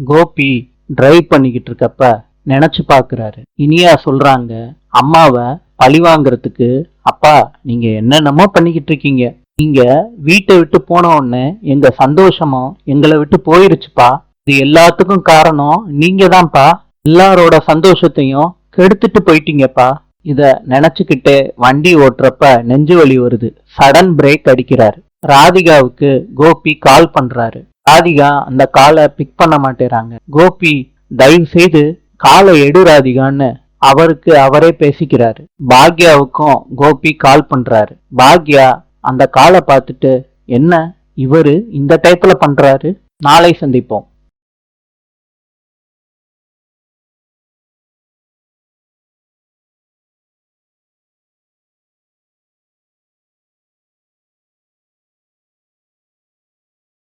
Gopi drive பண்ணிக்கிட்டு இருக்கப்ப நினைச்சு பாக்குறாரு. இனியா சொல்றாங்க, அம்மாவை பழி வாங்குறதுக்கு அப்பா நீங்க என்னென்னமோ பண்ணிக்கிட்டு இருக்கீங்க. நீங்க வீட்டை விட்டு போன உடனே எங்க சந்தோஷமும் எங்களை விட்டு போயிருச்சுப்பா. இது எல்லாத்துக்கும் காரணம் நீங்க தான்ப்பா. எல்லாரோட சந்தோஷத்தையும் கெடுத்துட்டு போயிட்டீங்கப்பா. இத நினைச்சுக்கிட்டே வண்டி ஓட்டுறப்ப நெஞ்சு வலி வருது. சடன் பிரேக் அடிக்கிறாரு. ராதிகாவுக்கு கோபி கால் பண்றாரு. ராதிகா அந்த காலை பிக் பண்ண மாட்டேறாங்க. கோபி தயவு செய்து காலை எடு ராதிகான்னு அவருக்கு அவரே பேசிக்கிறாரு. பாக்யாவுக்கும் கோபி கால் பண்றாரு. பாக்யா அந்த காலை பார்த்துட்டு, என்ன இவரு இந்த டயத்துல பண்றாரு? நாளை சந்திப்போம்.